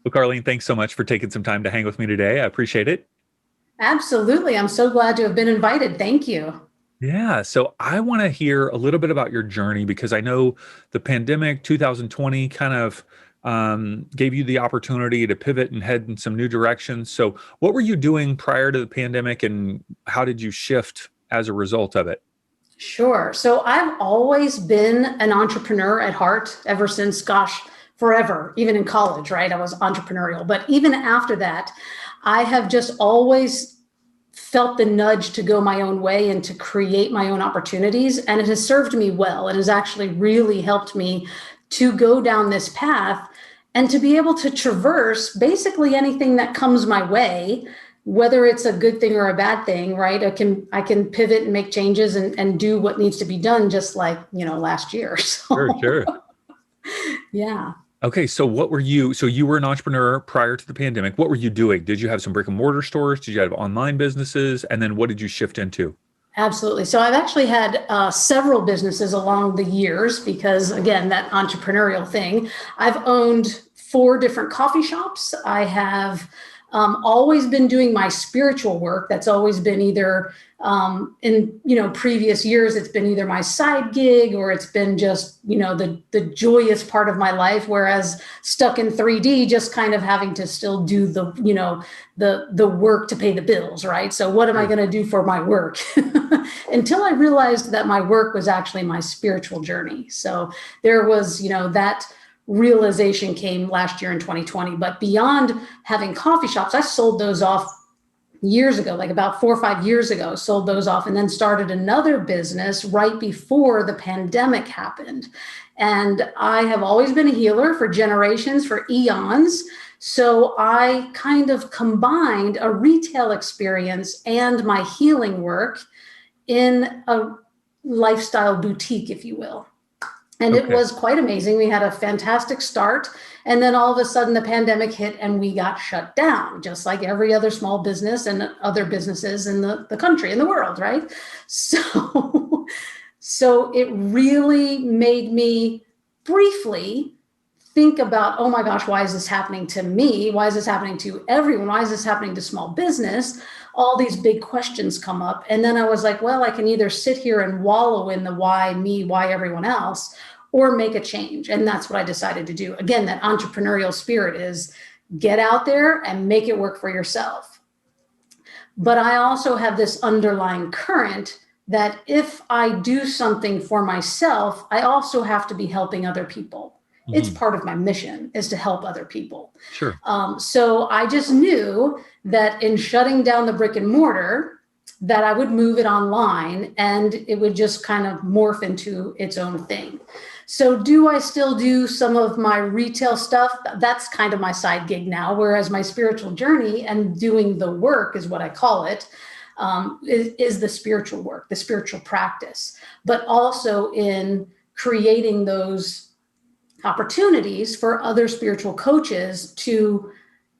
Well, Carlene, thanks so much for taking some time to hang with me today. I appreciate it. Absolutely. I'm so glad to have been invited. Thank you. Yeah, so I want to hear a little bit about your journey because I know the pandemic 2020 kind of gave you the opportunity to pivot and head in some new directions. So, what were you doing prior to the pandemic, and how did you shift as a result of it? Sure. So I've always been an entrepreneur at heart ever since, gosh, forever, even in college, right? I was entrepreneurial. But even after that, I have just always felt the nudge to go my own way and to create my own opportunities. And it has served me well. It has actually really helped me to go down this path and to be able to traverse basically anything that comes my way, whether it's a good thing or a bad thing, right? I can pivot and make changes and do what needs to be done, just like, last year. Sure, So sure. yeah. Okay, so what were you? So you were an entrepreneur prior to the pandemic. What were you doing? Did you have some brick and mortar stores? Did you have online businesses? And then what did you shift into? Absolutely. So I've actually had several businesses along the years because, again, that entrepreneurial thing. I've owned four different coffee shops. I have always been doing my spiritual work. That's always been either in previous years, it's been either my side gig or it's been just the joyous part of my life. Whereas stuck in 3D, just kind of having to still do the work to pay the bills, right? So what am I Sure. going to do for my work? Until I realized that my work was actually my spiritual journey. So there was, that realization came last year in 2020. But beyond having coffee shops, I sold those off years ago, like about 4 or 5 years ago, sold those off and then started another business right before the pandemic happened. And I have always been a healer for generations, for eons. So I kind of combined a retail experience and my healing work in a lifestyle boutique, if you will. And it Okay. was quite amazing. We had a fantastic start. And then all of a sudden the pandemic hit and we got shut down, just like every other small business and other businesses in the country and the world, right? So, so it really made me briefly think about, oh my gosh, why is this happening to me? Why is this happening to everyone? Why is this happening to small business? All these big questions come up. And then I was like, well, I can either sit here and wallow in the why me, why everyone else, or make a change. And that's what I decided to do. Again, that entrepreneurial spirit is get out there and make it work for yourself. But I also have this underlying current that if I do something for myself, I also have to be helping other people. It's Mhm. part of my mission is to help other people. Sure. So I just knew that in shutting down the brick and mortar, that I would move it online and it would just kind of morph into its own thing. So do I still do some of my retail stuff? That's kind of my side gig now, whereas my spiritual journey and doing the work is what I call it, is the spiritual work, the spiritual practice, but also in creating those opportunities for other spiritual coaches to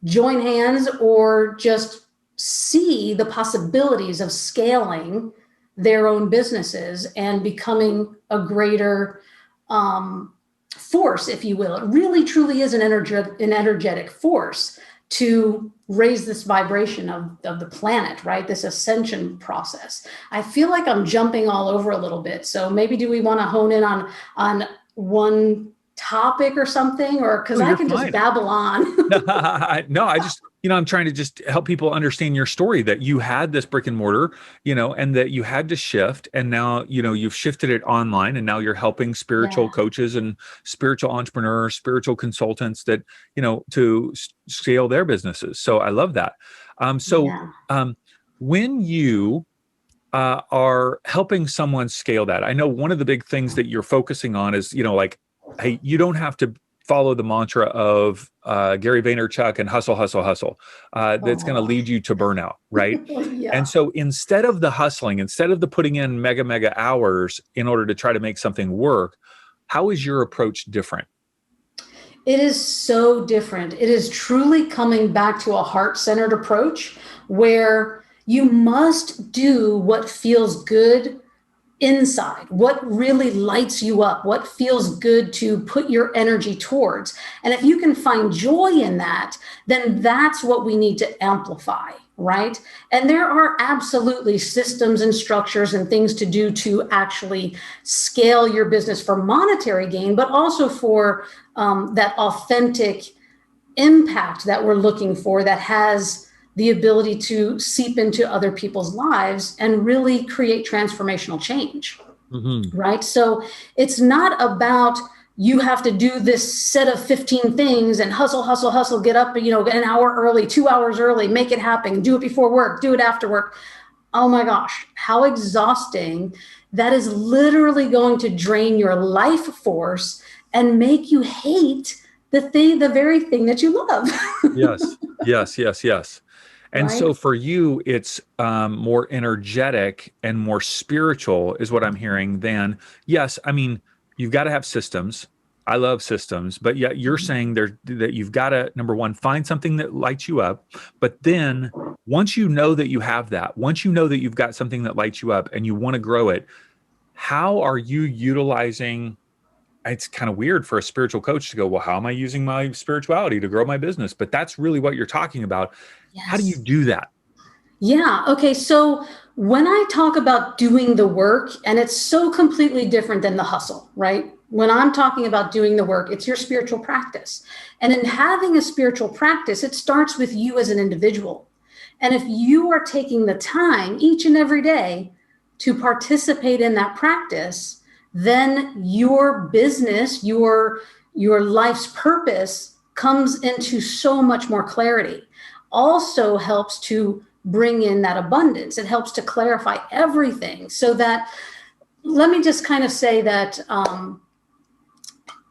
join hands or just see the possibilities of scaling their own businesses and becoming a greater force, if you will. It really truly is an energetic force to raise this vibration of the planet, right? This ascension process. I feel like I'm jumping all over a little bit. So maybe do we want to hone in on one topic or something, or because Oh, I you're can just fine. babble on. No, I just, I'm trying to just help people understand your story that you had this brick and mortar, and that you had to shift. And now, you've shifted it online and now you're helping spiritual Yeah, coaches and spiritual entrepreneurs, spiritual consultants that, to scale their businesses. So I love that. So yeah. when you are helping someone scale that, I know one of the big things that you're focusing on is, like, hey, you don't have to follow the mantra of Gary Vaynerchuk and hustle, hustle, hustle. That's going to Oh, lead you to burnout, right? And yeah. so instead of the hustling, instead of the putting in mega, mega hours in order to try to make something work, how is your approach different? It is so different. It is truly coming back to a heart centered approach where you must do what feels good inside, what really lights you up, what feels good to put your energy towards. And if you can find joy in that, then that's what we need to amplify, right? And there are absolutely systems and structures and things to do to actually scale your business for monetary gain, but also for that authentic impact that we're looking for, that has the ability to seep into other people's lives and really create transformational change, right? So it's not about you have to do this set of 15 things and hustle, hustle, hustle, get up, an hour early, 2 hours early, make it happen, do it before work, do it after work. Oh my gosh, how exhausting. That is literally going to drain your life force and make you hate the very thing that you love. Yes, yes, yes, yes. And Right? so for you, it's more energetic and more spiritual, is what I'm hearing. Than, yes, I mean, you've got to have systems. I love systems, but yet you're saying there that you've got to, number one, find something that lights you up. But then once you know that you have that, once you know that you've got something that lights you up and you want to grow it, how are you utilizing? It's kind of weird for a spiritual coach to go, well, how am I using my spirituality to grow my business? But that's really what you're talking about. How do you Yes. do that? Yeah. Okay. So when I talk about doing the work, and it's so completely different than the hustle, right? When I'm talking about doing the work, it's your spiritual practice. And in having a spiritual practice, it starts with you as an individual. And if you are taking the time each and every day to participate in that practice, then your business, your life's purpose comes into so much more clarity. Also helps to bring in that abundance. It helps to clarify everything, so that, let me just kind of say that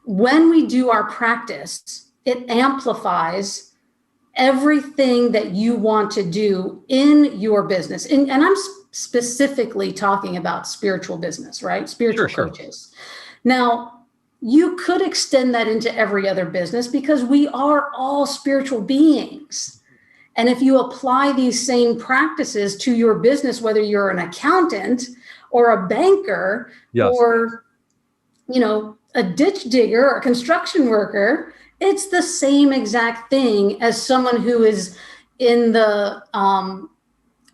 when we do our practice, it amplifies everything that you want to do in your business. And I'm specifically talking about spiritual business, right? Sure, Spiritual sure. coaches. Now, you could extend that into every other business, because we are all spiritual beings. And if you apply these same practices to your business, whether you're an accountant or a banker Yes. or, a ditch digger or a construction worker, it's the same exact thing as someone who is in the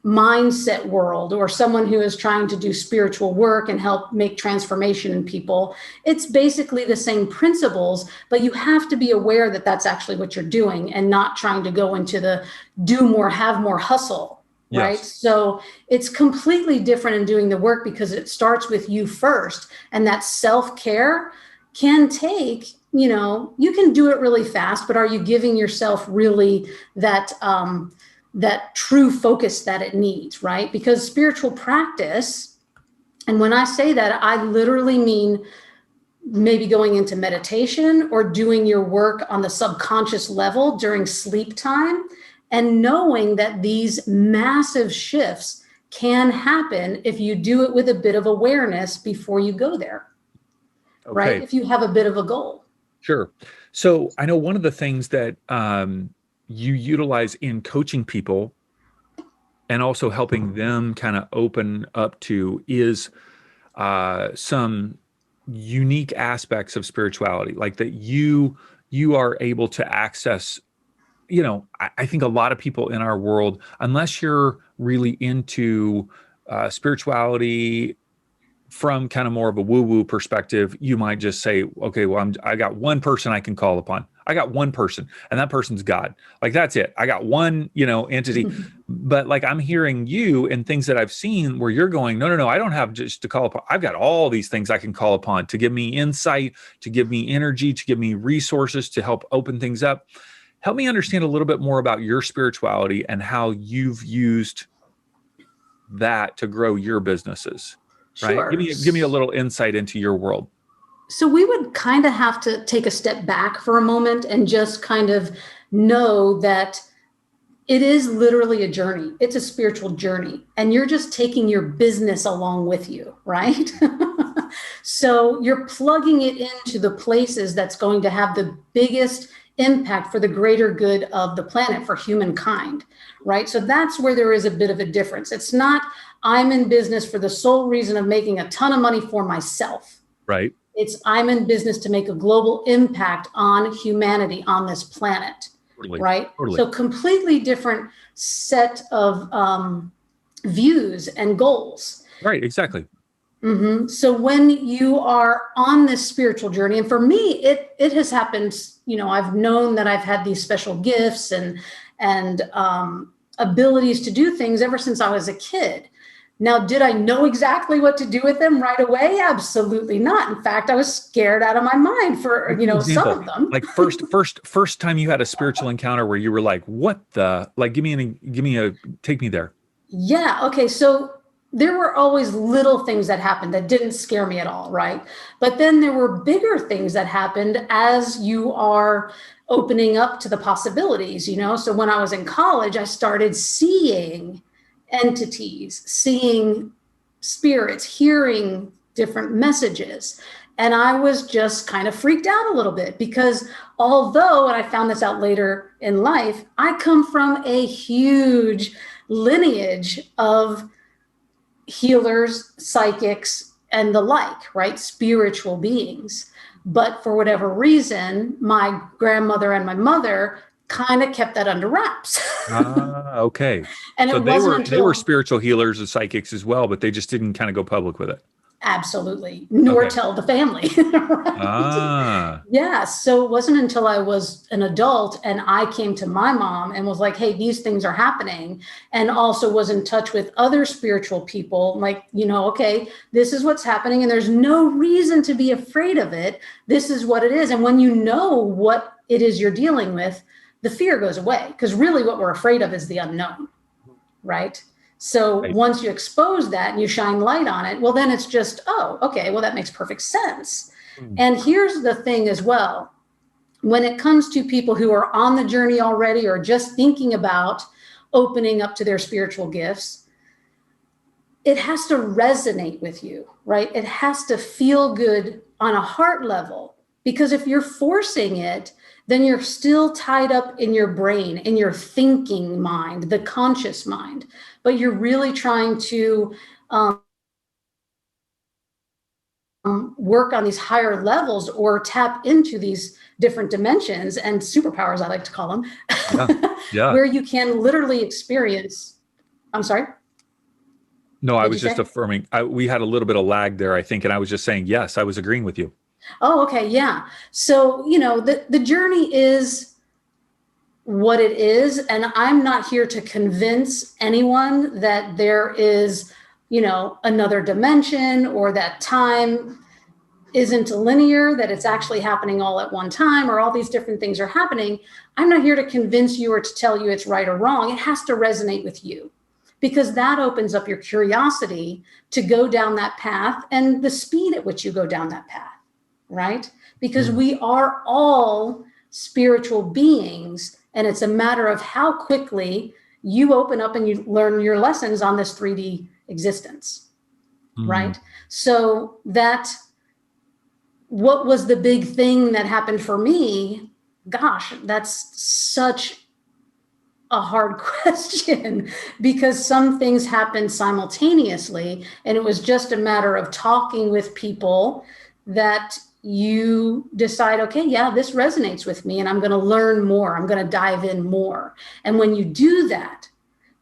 mindset world, or someone who is trying to do spiritual work and help make transformation in people. It's basically the same principles, but you have to be aware that that's actually what you're doing, and not trying to go into the do more, have more hustle, right? Yes. So it's completely different in doing the work, because it starts with you first. And that self-care can take, you can do it really fast, but are you giving yourself really that true focus that it needs, right? Because spiritual practice, and when I say that, I literally mean maybe going into meditation or doing your work on the subconscious level during sleep time, and knowing that these massive shifts can happen if you do it with a bit of awareness before you go there, right? Okay. If you have a bit of a goal. Sure. So I know one of the things that you utilize in coaching people and also helping them kind of open up to is some unique aspects of spirituality, like that you are able to access. I think a lot of people in our world, unless you're really into spirituality from kind of more of a woo-woo perspective, you might just say, okay, well, I got one person I can call upon. I got one person, and that person's God. Like, that's it. I got one, entity. But like, I'm hearing you and things that I've seen where you're going, no, no, no, I don't have just to call upon. I've got all these things I can call upon to give me insight, to give me energy, to give me resources, to help open things up. Help me understand a little bit more about your spirituality and how you've used that to grow your businesses. Right? Give Sure. me give me a little insight into your world. So we would kind of have to take a step back for a moment and just kind of know that it is literally a journey. It's a spiritual journey, and you're just taking your business along with you, right? So you're plugging it into the places that's going to have the biggest impact for the greater good of the planet, for humankind, right? So that's where there is a bit of a difference. It's not I'm in business for the sole reason of making a ton of money for myself. Right. It's I'm in business to make a global impact on humanity on this planet. Totally. Right. Totally. So completely different set of views and goals. Right. Exactly. Mm-hmm. So when you are on this spiritual journey, and for me, it has happened. I've known that I've had these special gifts and abilities to do things ever since I was a kid. Now, did I know exactly what to do with them right away? Absolutely not. In fact, I was scared out of my mind for some of them. Like first time you had a spiritual encounter where you were like, "What the?" Like, take me there. Yeah. Okay. So there were always little things that happened that didn't scare me at all, right? But then there were bigger things that happened as you are opening up to the possibilities. So when I was in college, I started seeing entities, seeing spirits, hearing different messages. And I was just kind of freaked out a little bit because although, and I found this out later in life, I come from a huge lineage of healers, psychics, and the like, right? Spiritual beings. But for whatever reason, my grandmother and my mother kind of kept that under wraps. Okay. And So it wasn't they were until spiritual healers and psychics as well, but they just didn't kind of go public with it. absolutely, nor Okay. tell the family. Right? Yeah. So it wasn't until I was an adult and I came to my mom and was like, hey, these things are happening. And also was in touch with other spiritual people, like, okay, this is what's happening. And there's no reason to be afraid of it. This is what it is. And when you know what it is you're dealing with, the fear goes away, because really what we're afraid of is the unknown, right? So Right. once you expose that and you shine light on it, well, then it's just, oh, okay, well, that makes perfect sense. And here's the thing as well. When it comes to people who are on the journey already or just thinking about opening up to their spiritual gifts, it has to resonate with you, right? It has to feel good on a heart level, because if you're forcing it, then you're still tied up in your brain, in your thinking mind, the conscious mind, but you're really trying to work on these higher levels or tap into these different dimensions and superpowers, I like to call them, Yeah. where you can literally experience. I'm sorry? No, I What'd was you just say? affirming. We had a little bit of lag there, I think, and I was just saying, yes, I was agreeing with you. Oh, okay. Yeah. So, the journey is what it is. And I'm not here to convince anyone that there is, another dimension or that time isn't linear, that it's actually happening all at one time, or all these different things are happening. I'm not here to convince you or to tell you it's right or wrong. It has to resonate with you, because that opens up your curiosity to go down that path and the speed at which you go down that path, right? Because we are all spiritual beings, and it's a matter of how quickly you open up and you learn your lessons on this 3D existence, right? So what was the big thing that happened for me? Gosh, that's such a hard question, because some things happened simultaneously, and it was just a matter of talking with people that you decide, okay, yeah, this resonates with me and I'm going to learn more. I'm going to dive in more. And when you do that,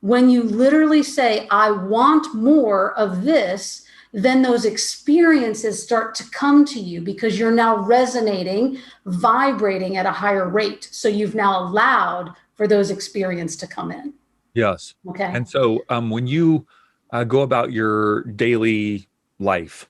when you literally say, I want more of this, then those experiences start to come to you, because you're now resonating, vibrating at a higher rate. So you've now allowed for those experiences to come in. Yes. Okay. And so when you go about your daily life,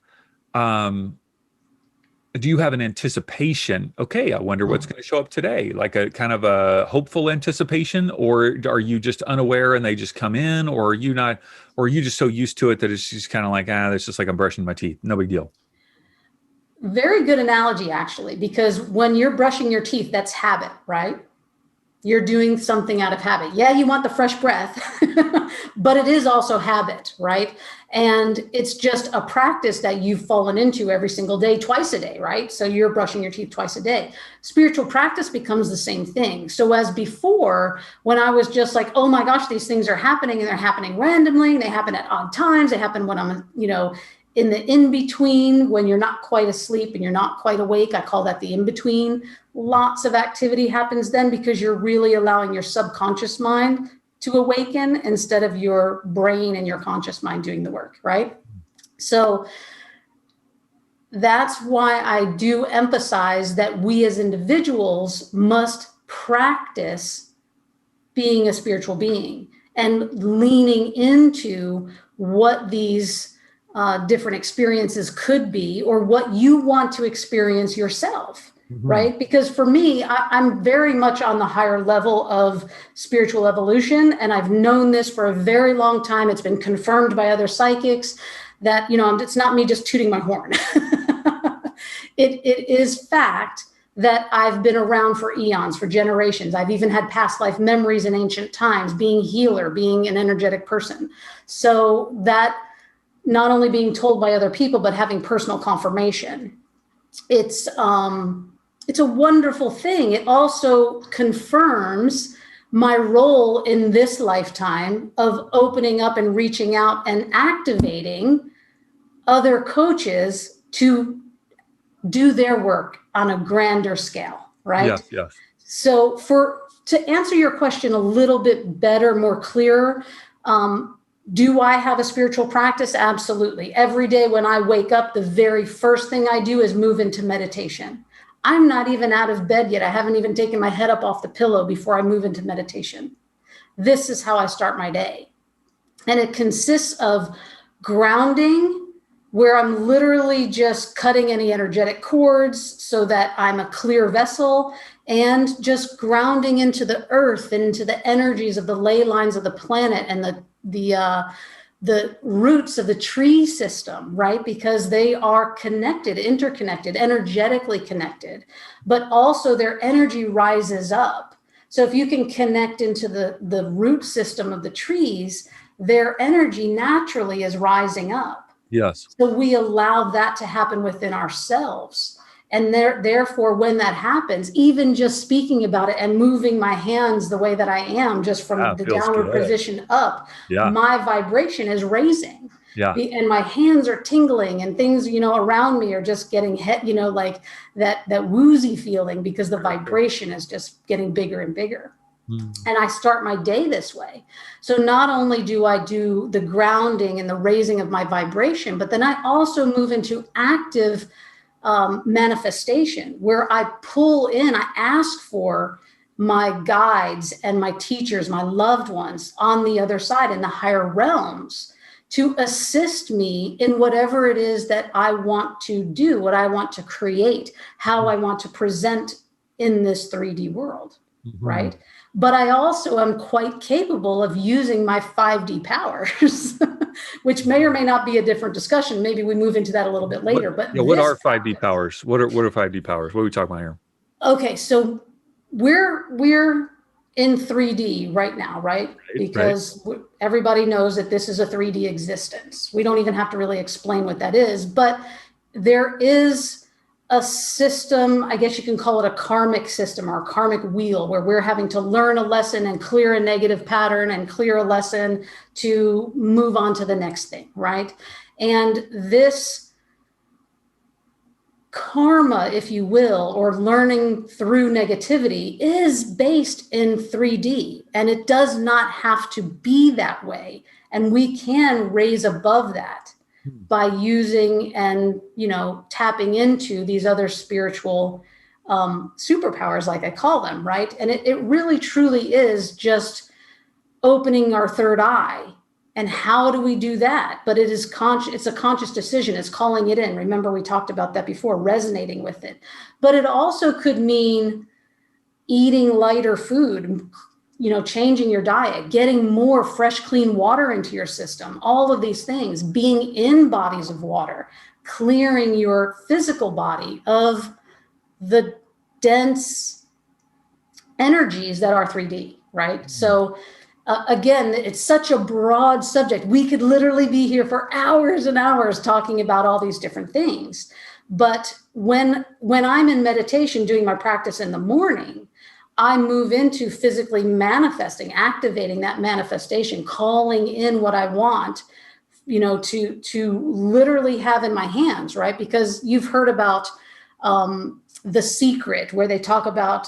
do you have an anticipation? Okay, I wonder what's going to show up today, like a kind of a hopeful anticipation, or are you just unaware and they just come in, or are you not, or are you just so used to it that it's just kind of like, it's just like I'm brushing my teeth, no big deal? Very good analogy, actually, because when you're brushing your teeth, that's habit, right? You're doing something out of habit. Yeah, you want the fresh breath, but it is also habit, right? And it's just a practice that you've fallen into every single day, twice a day, right? So you're brushing your teeth twice a day. Spiritual practice becomes the same thing. So as before, when I was just like, oh my gosh, these things are happening and they're happening randomly, and they happen at odd times, they happen when I'm, in the in-between, when you're not quite asleep and you're not quite awake. I call that the in-between. Lots of activity happens then because you're really allowing your subconscious mind to awaken instead of your brain and your conscious mind doing the work, right? So that's why I do emphasize that we as individuals must practice being a spiritual being and leaning into what these different experiences could be, or what you want to experience yourself, right? Because for me, I'm very much on the higher level of spiritual evolution, and I've known this for a very long time. It's been confirmed by other psychics that, it's not me just tooting my horn. It is fact that I've been around for eons, for generations. I've even had past life memories in ancient times, being healer, being an energetic person. So that not only being told by other people, but having personal confirmation. It's a wonderful thing. It also confirms my role in this lifetime of opening up and reaching out and activating other coaches to do their work on a grander scale, right? Yes, yes. So to answer your question a little bit better, more clear, do I have a spiritual practice? Absolutely. Every day when I wake up, the very first thing I do is move into meditation. I'm not even out of bed yet. I haven't even taken my head up off the pillow before I move into meditation. This is how I start my day. And it consists of grounding, where I'm literally just cutting any energetic cords so that I'm a clear vessel, and just grounding into the earth and into the energies of the ley lines of the planet and the roots of the tree system, right? Because they are connected, interconnected, energetically connected, but also their energy rises up. So if you can connect into the root system of the trees, their energy naturally is rising up. Yes. So we allow that to happen within ourselves. And therefore, when that happens, even just speaking about it and moving my hands the way that I am, just from the downward position up, my vibration is raising. Yeah. And my hands are tingling, and things, around me are just getting like that woozy feeling, because the vibration is just getting bigger and bigger. And I start my day this way. So not only do I do the grounding and the raising of my vibration, but then I also move into active manifestation, where I pull in, I ask for my guides and my teachers, my loved ones on the other side in the higher realms to assist me in whatever it is that I want to do, what I want to create, how I want to present in this 3D world, right? But I also am quite capable of using my 5D powers, which may or may not be a different discussion. Maybe we move into that a little bit later. What are 5D powers? What are 5D powers? What are we talking about here? Okay, so we're in 3D right now, right? Because everybody knows that this is a 3D existence. We don't even have to really explain what that is, but there is a system, I guess you can call it a karmic system or a karmic wheel, where we're having to learn a lesson and clear a negative pattern and clear a lesson to move on to the next thing, right? And this karma, if you will, or learning through negativity, is based in 3D, and it does not have to be that way. And we can raise above that by using and, tapping into these other spiritual superpowers, like I call them, right? And it really truly is just opening our third eye. And how do we do that? But it is it's a conscious decision. It's calling it in. Remember, we talked about that before, resonating with it. But it also could mean eating lighter food, changing your diet, getting more fresh, clean water into your system, all of these things, being in bodies of water, clearing your physical body of the dense energies that are 3D, right? So again, it's such a broad subject. We could literally be here for hours and hours talking about all these different things. But when I'm in meditation doing my practice in the morning, I move into physically manifesting, activating that manifestation, calling in what I want, to literally have in my hands, right? Because you've heard about The Secret, where they talk about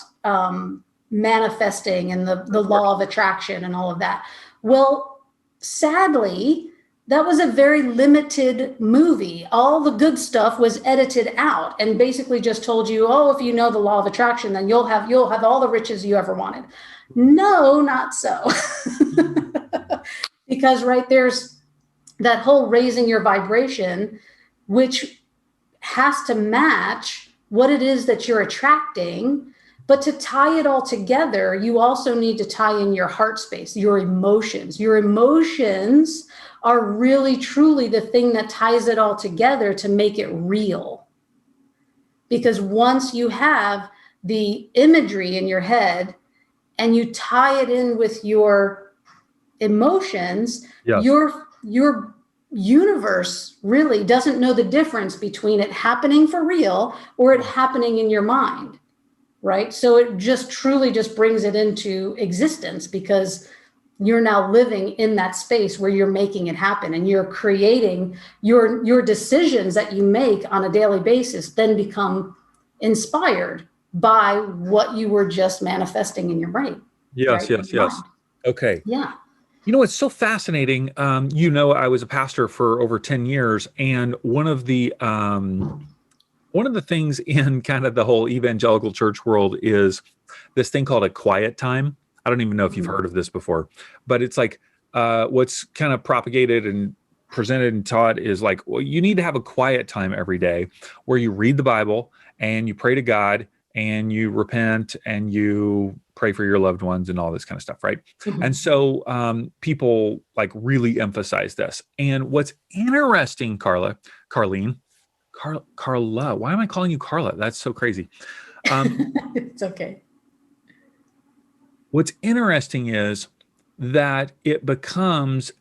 manifesting and the law of attraction and all of that. Well, sadly, that was a very limited movie. All the good stuff was edited out and basically just told you, oh, if you know the law of attraction, then you'll have all the riches you ever wanted. No, not so. Because there's that whole raising your vibration, which has to match what it is that you're attracting. But to tie it all together, you also need to tie in your heart space, your emotions. Your emotions are really, truly the thing that ties it all together to make it real. Because once you have the imagery in your head and you tie it in with your emotions, Yes. your universe really doesn't know the difference between it happening for real or it happening in your mind. Right? So it just truly just brings it into existence because you're now living in that space where you're making it happen and you're creating your decisions that you make on a daily basis then become inspired by what you were just manifesting in your brain. Yes, right? yes. Okay. Yeah. It's so fascinating. I was a pastor for over 10 years, and one of the things in kind of the whole evangelical church world is this thing called a quiet time. I don't even know if you've heard of this before, but it's like what's kind of propagated and presented and taught is like, well, you need to have a quiet time every day where you read the Bible and you pray to God and you repent and you pray for your loved ones and all this kind of stuff, right? Mhm. And so people like really emphasize this. And what's interesting, Carlene, Carla, why am I calling you Carla? That's so crazy. It's okay. What's interesting is that it becomes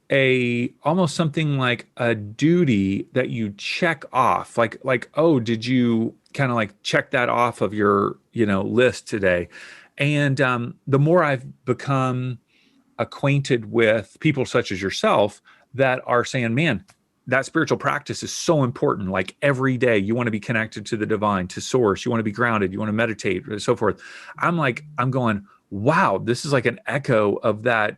almost something like a duty that you check off, like, oh, did you kind of like check that off of your list today? And the more I've become acquainted with people such as yourself that are saying, man, that spiritual practice is so important. Like every day you want to be connected to the divine, to source, you want to be grounded, you want to meditate, and so forth. I'm going, wow, this is like an echo of that,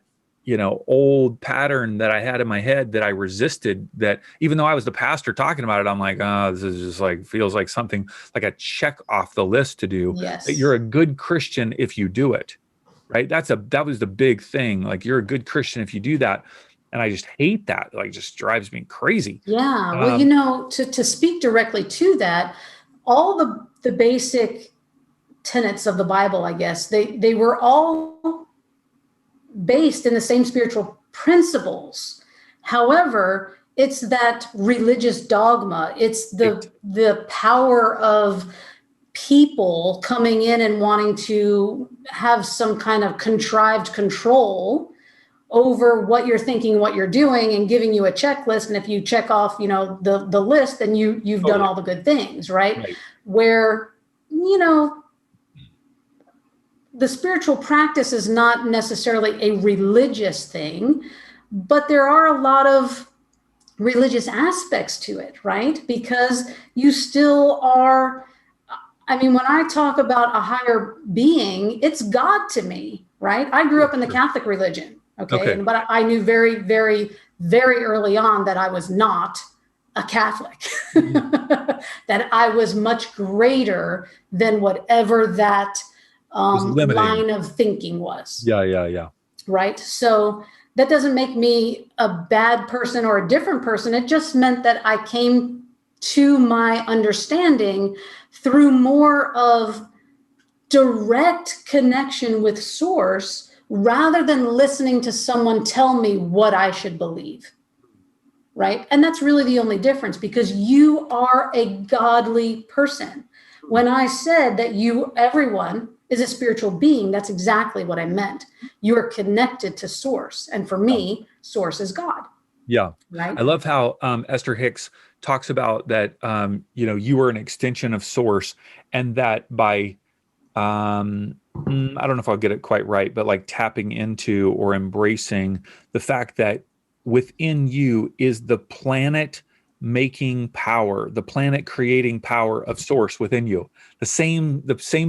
old pattern that I had in my head that I resisted, that even though I was the pastor talking about it, I'm like, oh, this is just like, feels like something like a check off the list to do. Yes. That you're a good Christian if you do it, right? That was the big thing. Like you're a good Christian if you do that. And I just hate that. Like, just drives me crazy. Yeah. Well, to speak directly to that, all the basic tenets of the Bible, I guess, they were all based in the same spiritual principles. However, it's that religious dogma. It's the power of people coming in and wanting to have some kind of contrived control over what you're thinking, what you're doing, and giving you a checklist. And if you check off, the list, then you've done all the good things, right? Where, the spiritual practice is not necessarily a religious thing, but there are a lot of religious aspects to it, right? Because you still are, when I talk about a higher being, it's God to me, right? I grew up in the Catholic religion. Okay. But I knew very, very, very early on that I was not a Catholic, that I was much greater than whatever that line of thinking was. Yeah. Right. So that doesn't make me a bad person or a different person. It just meant that I came to my understanding through more of direct connection with source, rather than listening to someone tell me what I should believe, right? And that's really the only difference, because you are a godly person. When I said that everyone is a spiritual being, that's exactly what I meant. You are connected to source. And for me, source is God. Yeah. Right? I love how Esther Hicks talks about that, you were an extension of source, and that by, I don't know if I'll get it quite right, but like tapping into or embracing the fact that within you is the planet making power, the planet creating power of source within you. The same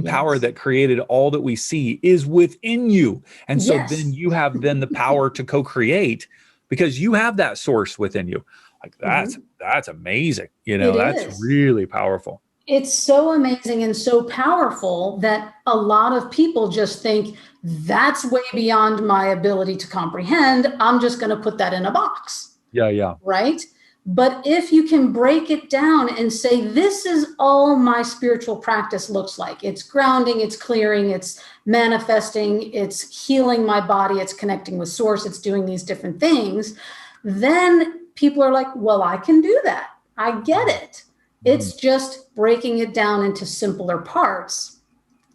power Yes. that created all that we see is within you. And so then Yes. you have then the power to co-create because you have that source within you. Like Mhm. that's amazing. It That's is. really powerful. It's so amazing and so powerful that a lot of people just think that's way beyond my ability to comprehend. I'm just going to put that in a box, Yeah, yeah. right? But if you can break it down and say, this is all my spiritual practice looks like, it's grounding, it's clearing, it's manifesting, it's healing my body, it's connecting with source, it's doing these different things, then people are like, well, I can do that. I get it. Mhm. It's just breaking it down into simpler parts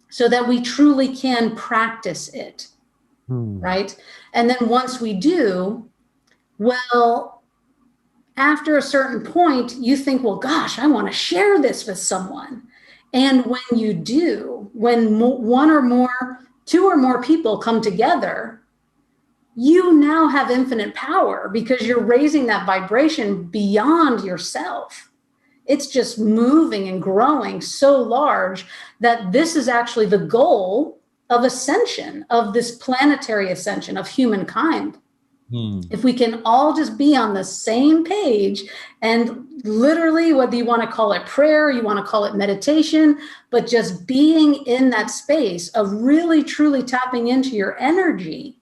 so that we truly can practice it, Hmm. right? And then once we do, well, after a certain point, you think, well, gosh, I want to share this with someone. And when you do, when one or more, two or more people come together, you now have infinite power because you're raising that vibration beyond yourself. It's just moving and growing so large that this is actually the goal of ascension, of this planetary ascension of humankind. Hmm. If we can all just be on the same page and literally, whether you want to call it prayer, you want to call it meditation, but just being in that space of really truly tapping into your energy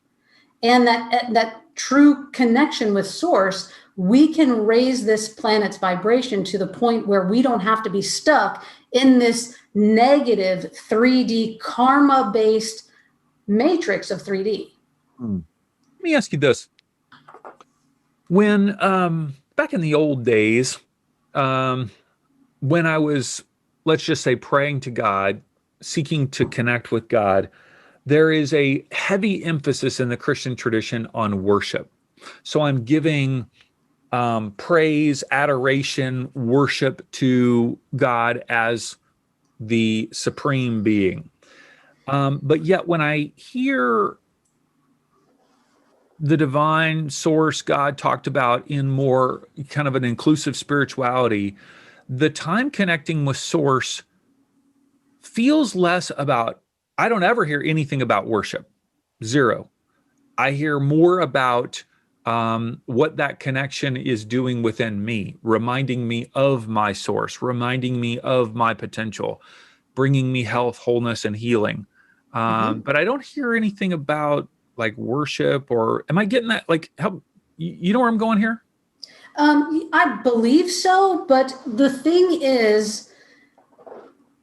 and that true connection with source, we can raise this planet's vibration to the point where we don't have to be stuck in this negative 3D karma based matrix of 3D. Hmm. Let me ask you this. When back in the old days, um, when I was, let's just say, praying to God, seeking to connect with God, there is a heavy emphasis in the Christian tradition on worship. So I'm giving praise, adoration, worship to God as the supreme being. But yet, when I hear the divine source God talked about in more kind of an inclusive spirituality, the time connecting with source feels less about, I don't ever hear anything about worship. Zero. I hear more about what that connection is doing within me, reminding me of my source, reminding me of my potential, bringing me health, wholeness, and healing. Mhm. But I don't hear anything about like worship, or am I getting that? Like, help, you know where I'm going here? I believe so, but the thing is,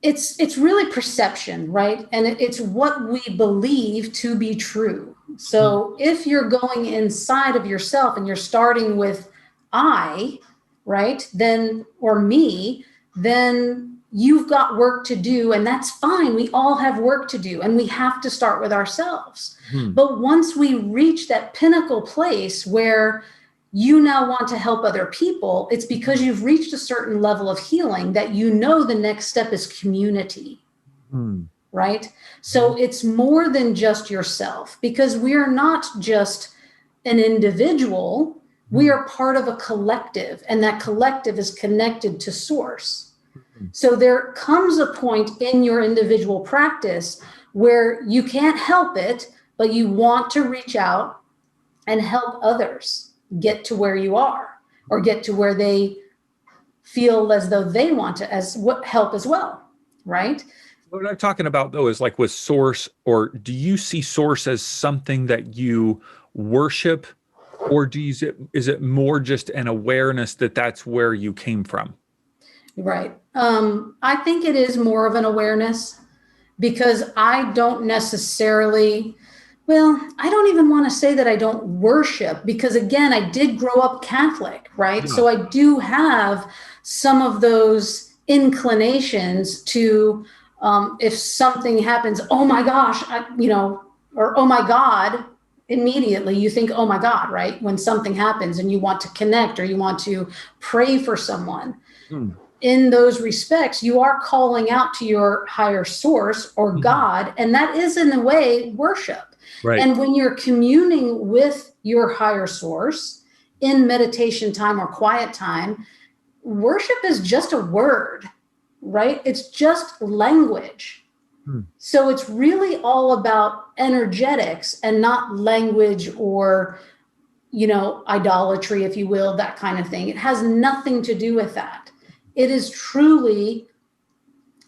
it's really perception, right? And it's what we believe to be true. Hmm. So if you're going inside of yourself and you're starting with I, right, then or me, then you've got work to do, and that's fine. We all have work to do, and we have to start with ourselves. Hmm. But once we reach that pinnacle place where you now want to help other people, it's because you've reached a certain level of healing that you know the next step is community, Hmm. right? So it's more than just yourself because we are not just an individual, we Hmm. are part of a collective, and that collective is connected to source. Hmm. So there comes a point in your individual practice where you can't help it, but you want to reach out and help others get to where you are or get to where they feel as though they want to as what help as well, right? What I'm talking about though is like with source, or do you see source as something that you worship, or is it more just an awareness that that's where you came from? Right. I think it is more of an awareness because I don't necessarily, well, I don't even want to say that I don't worship because, again, I did grow up Catholic, right? Yeah. So I do have some of those inclinations to If something happens, oh my gosh, or oh my God, immediately you think, oh my God, right? When something happens and you want to connect or you want to pray for someone. Mm. In those respects, you are calling out to your higher source or God, and that is in a way worship. Right. And when you're communing with your higher source in meditation time or quiet time, worship is just a word, right? It's just language. So it's really all about energetics and not language or, idolatry, if you will, that kind of thing. It has nothing to do with that. It is truly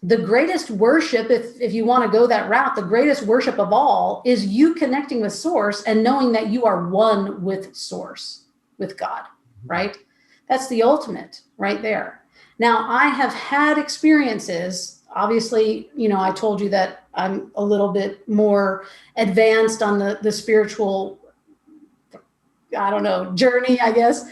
the greatest worship, if you want to go that route, the greatest worship of all is you connecting with source and knowing that you are one with source, with God, right? That's the ultimate right there. Now, I have had experiences, obviously, I told you that I'm a little bit more advanced on the spiritual, journey, I guess.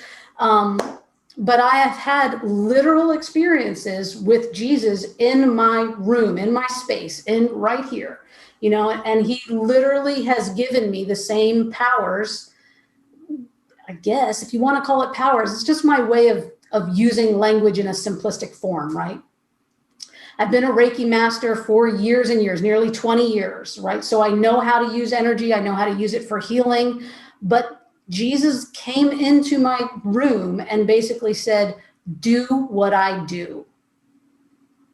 But I have had literal experiences with Jesus in my room, in my space, in right here, and he literally has given me the same powers. I guess if you want to call it powers, it's just my way of using language in a simplistic form, right? I've been a Reiki master for years and years, nearly 20 years, right? So I know how to use energy. I know how to use it for healing, but Jesus came into my room and basically said, do what I do.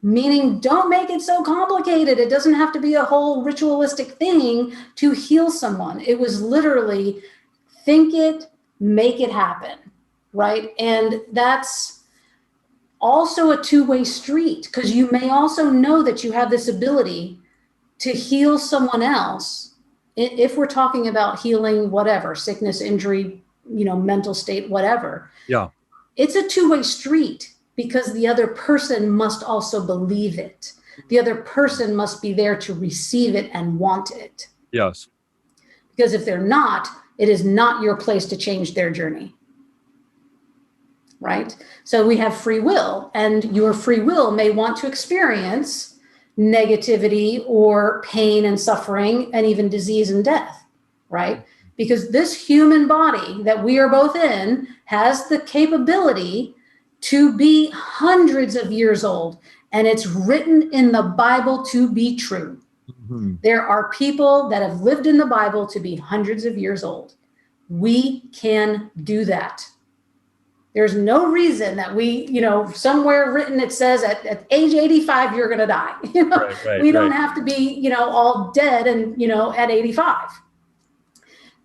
Meaning, don't make it so complicated. It doesn't have to be a whole ritualistic thing to heal someone. It was literally think it, make it happen, right? And that's also a two-way street, because you may also know that you have this ability to heal someone else. If we're talking about healing, whatever, sickness, injury, mental state, whatever. Yeah. It's a two-way street because the other person must also believe it. The other person must be there to receive it and want it. Yes. Because if they're not, it is not your place to change their journey. Right? So we have free will, and your free will may want to experience negativity or pain and suffering and even disease and death, right? Because this human body that we are both in has the capability to be hundreds of years old, and it's written in the Bible to be true. Mm-hmm. There are people that have lived in the Bible to be hundreds of years old. We can do that. There's no reason that we, somewhere written it says at age 85, you're going to die. We don't have to be, all dead and, at 85.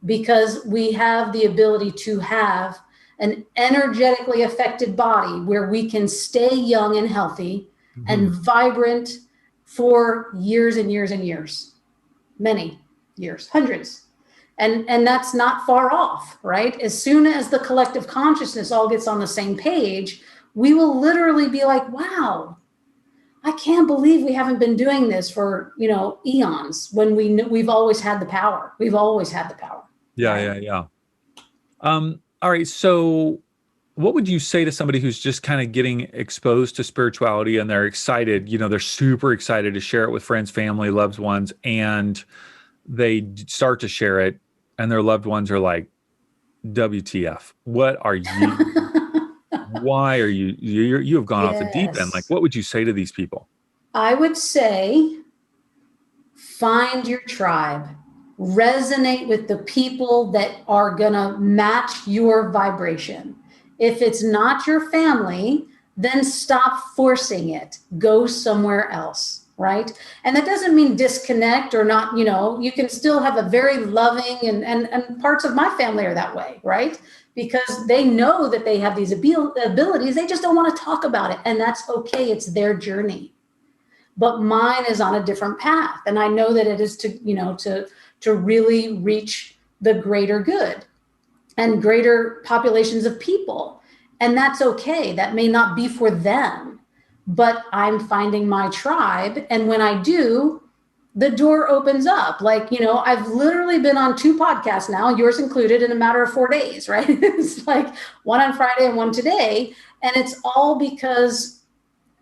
Because we have the ability to have an energetically affected body where we can stay young and healthy and vibrant for years and years and years. Many years, hundreds. And that's not far off, right? As soon as the collective consciousness all gets on the same page, we will literally be like, wow, I can't believe we haven't been doing this for, eons when we've always had the power. We've always had the power. Yeah, right? Yeah. All right. So what would you say to somebody who's just kind of getting exposed to spirituality and they're excited, they're super excited to share it with friends, family, loved ones, and they start to share it and their loved ones are like, WTF, what are you, why are you have gone off the deep end. Like, what would you say to these people? I would say, find your tribe, resonate with the people that are going to match your vibration. If it's not your family, then stop forcing it. Go somewhere else. Right. And that doesn't mean disconnect or not, you can still have a very loving and parts of my family are that way. Right. Because they know that they have these abilities. They just don't want to talk about it. And that's okay. It's their journey. But mine is on a different path. And I know that it is to really reach the greater good and greater populations of people. And that's okay. That may not be for them. But I'm finding my tribe. And when I do, the door opens up. Like, I've literally been on 2 podcasts now, yours included, in a matter of 4 days, right? It's like one on Friday and one today. And it's all because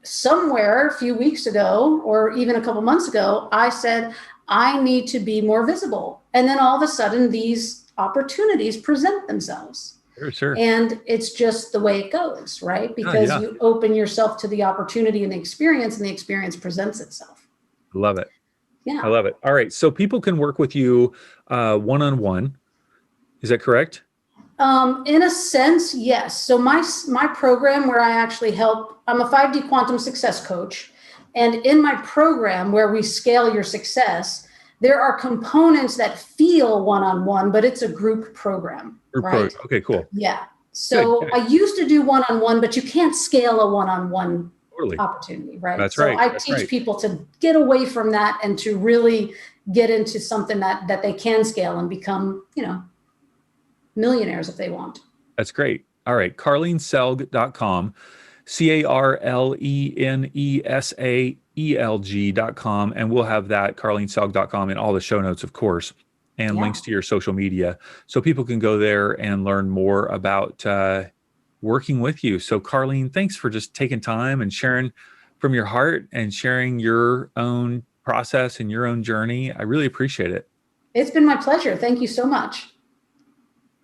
somewhere a few weeks ago, or even a couple months ago, I said, I need to be more visible. And then all of a sudden, these opportunities present themselves. Sure, sure. And it's just the way it goes, right? Yeah, Because yeah. you open yourself to the opportunity and the experience presents itself. Love it. I Yeah. love it. All right. So people can work with you one-on-one. Is that correct? In a sense, yes. So my program where I actually help, I'm a 5D quantum success coach. And in my program where we scale your success, there are components that feel one-on-one, but it's a group program, right? Okay, cool. Yeah. Good, So good. I used to do one-on-one, but you can't scale a one-on-one Totally. opportunity, right? That's So right. I That's teach right. people to get away from that and to really get into something that they can scale and become, millionaires if they want. That's great. All right. CarleneSaelg.com, CarleneSaelg.com. And we'll have that, CarleneSaelg.com, in all the show notes, of course, and Yeah. links to your social media. So people can go there and learn more about working with you. So, Carlene, thanks for just taking time and sharing from your heart and sharing your own process and your own journey. I really appreciate it. It's been my pleasure. Thank you so much.